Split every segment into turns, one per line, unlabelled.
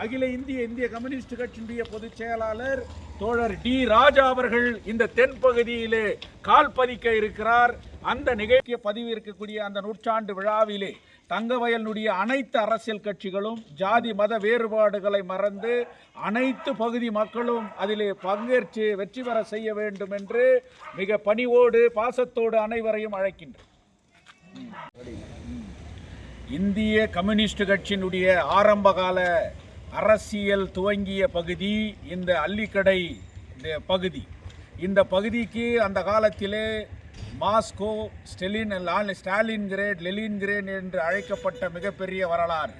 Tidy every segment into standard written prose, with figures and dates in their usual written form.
அகில இந்திய கம்யூனிஸ்ட் கட்சியினுடைய பொதுச் செயலாளர் தோழர் டி ராஜா அவர்கள் இந்த தென்பகுதியிலே கால் பதிக்க இருக்கிறார். அந்த நிகழ்ச்சிய பதிவு இருக்கக்கூடிய அந்த நூற்றாண்டு விழாவிலே தங்கவயலுடைய அனைத்து அரசியல் கட்சிகளும் ஜாதி மத வேறுபாடுகளை மறந்து அனைத்து பகுதி மக்களும் அதிலே பங்கேற்று வெற்றி பெற செய்ய வேண்டும் என்று மிக பணிவோடு பாசத்தோடு அனைவரையும் அழைக்கின்றனர். இந்திய கம்யூனிஸ்ட் கட்சியினுடைய ஆரம்பகால அரசியல் துவங்கிய பகுதி இந்த அல்லிக்கடை பகுதி. இந்த பகுதிக்கு அந்த காலத்திலே மாஸ்கோ, ஸ்டாலின்கிரேட், லெனின்கிரேட் என்று அழைக்கப்பட்ட மிகப்பெரிய வரலாறு.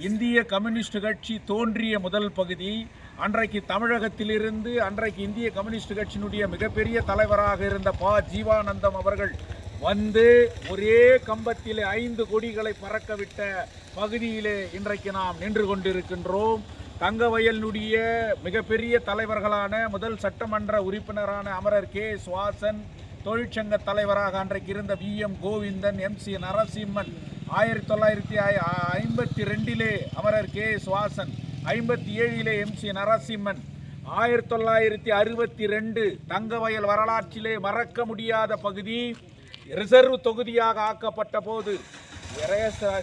இந்திய கம்யூனிஸ்ட் கட்சி தோன்றிய முதல் பகுதி. அன்றைக்கு தமிழகத்திலிருந்து அன்றைக்கு இந்திய கம்யூனிஸ்ட் கட்சியினுடைய மிகப்பெரிய தலைவராக இருந்த ஜீவானந்தம் அவர்கள் வந்து ஒரே கம்பத்திலே 5 கொடிகளை பறக்கவிட்ட பகுதியிலே இன்றைக்கு நாம் நின்று கொண்டிருக்கின்றோம். தங்கவயலுடைய மிகப்பெரிய தலைவர்களான முதல் சட்டமன்ற உறுப்பினரான அமரர் கே. சுவாசன், தொழிற்சங்க தலைவராக அன்றைக்கு இருந்த VM கோவிந்தன், MC நரசிம்மன், 1952 அமரர் கே. சுவாசன், 57 MC நரசிம்மன், 1962 தங்கவயல் வரலாற்றிலே மறக்க முடியாத பகுதி ரிசர்வ் தொகுதியாக ஆக்கப்பட்ட போது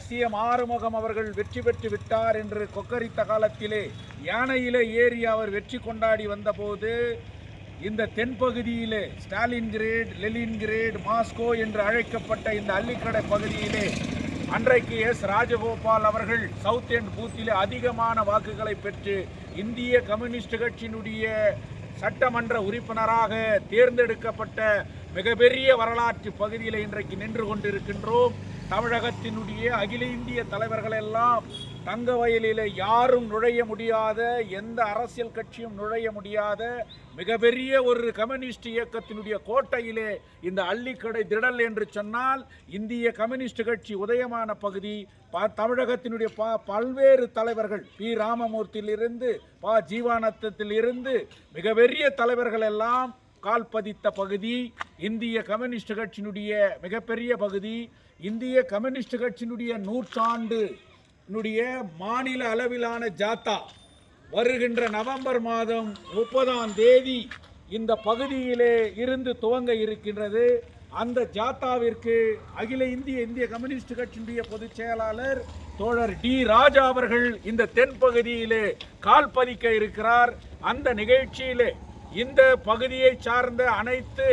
CM ஆறுமுகம் அவர்கள் வெற்றி பெற்று விட்டார் என்று கொக்கரித்த காலத்திலே யானையிலே ஏறி அவர் வெற்றி கொண்டாடி வந்தபோது இந்த தென்பகுதியிலே ஸ்டாலின்கிரேட், லெனின்கிரேட், மாஸ்கோ என்று அழைக்கப்பட்ட இந்த அல்லிக்கடை பகுதியிலே அன்றைக்கு ராஜகோபால் அவர்கள் சவுத் எண்ட் பூத்திலே அதிகமான வாக்குகளை பெற்று இந்திய கம்யூனிஸ்ட் கட்சியினுடைய சட்டமன்ற உறுப்பினராக தேர்ந்தெடுக்கப்பட்ட மிகப்பெரிய வரலாற்று பகுதியில் இன்றைக்கு நின்று கொண்டிருக்கின்றோம். தமிழகத்தினுடைய அகில இந்திய தலைவர்கள் எல்லாம் தங்கவயலில் யாரும் நுழைய முடியாத, எந்த அரசியல் கட்சியும் நுழைய முடியாத மிகப்பெரிய ஒரு கம்யூனிஸ்ட் இயக்கத்தினுடைய கோட்டையிலே இந்த அல்லிக்கடை திடல் என்று சொன்னால் இந்திய கம்யூனிஸ்ட் கட்சி உதயமான பகுதி. தமிழகத்தினுடைய பல்வேறு தலைவர்கள் பி. ராமமூர்த்தியிலிருந்து ஜீவானந்தத்திலிருந்து மிகப்பெரிய தலைவர்கள் எல்லாம் கால் பதித்த பகுதி இந்திய கம்யூனிஸ்ட் கட்சியினுடைய மிகப்பெரிய பகுதி. இந்திய கம்யூனிஸ்ட் கட்சியினுடைய நூற்றாண்டு மாநில அளவிலான ஜாத்தா வருகின்ற நவம்பர் மாதம் 30ஆம் தேதி இந்த பகுதியிலே இருந்து துவங்க இருக்கின்றது. அந்த ஜாத்தாவிற்கு அகில இந்திய கம்யூனிஸ்ட் கட்சியினுடைய பொதுச் செயலாளர் தோழர் டி ராஜா அவர்கள் இந்த தென்பகுதியிலே கால் பதிக்க இருக்கிறார். அந்த நிகழ்ச்சியிலே இந்த பகுதியை சார்ந்த அனைத்து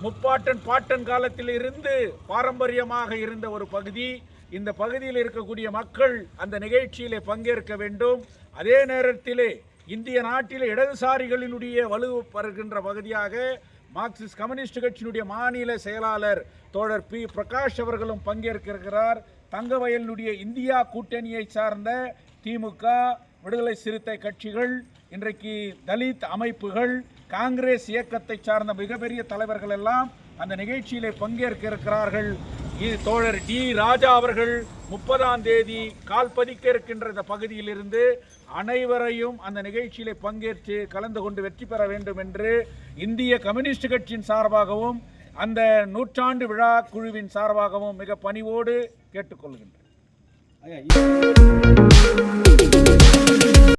முப்பாட்டன் பாட்டன் காலத்தில் இருந்து பாரம்பரியமாக இருந்த ஒரு பகுதி. இந்த பகுதியில் இருக்கக்கூடிய மக்கள் அந்த நிகழ்ச்சியிலே பங்கேற்க வேண்டும். அதே நேரத்திலே இந்திய நாட்டில் இடதுசாரிகளினுடைய வலு வருகின்ற பகுதியாக மார்க்சிஸ்ட் கம்யூனிஸ்ட் கட்சியினுடைய மாநில செயலாளர் தோழர் பி. பிரகாஷ் அவர்களும் பங்கேற்கிறார். தங்கவயலுடைய இந்தியா கூட்டணியை சார்ந்த திமுக, விடுதலை சிறுத்தை கட்சிகள், இன்றைக்கு தலித் அமைப்புகள், காங்கிரஸ் இயக்கத்தை சார்ந்த மிகப்பெரிய தலைவர்கள் எல்லாம் அந்த நிகழ்ச்சியிலே பங்கேற்க இருக்கிறார்கள். தோழர் டி ராஜா அவர்கள் 30ஆம் தேதி கால் பதிக்க இருக்கின்ற இந்த பகுதியிலிருந்து அனைவரையும் அந்த நிகழ்ச்சியிலே பங்கேற்று கலந்து கொண்டு வெற்றி பெற வேண்டும் என்று இந்திய கம்யூனிஸ்ட் கட்சியின் சார்பாகவும் அந்த நூற்றாண்டு விழா குழுவின் சார்பாகவும் மிக பணிவோடு கேட்டுக்கொள்கின்றேன்.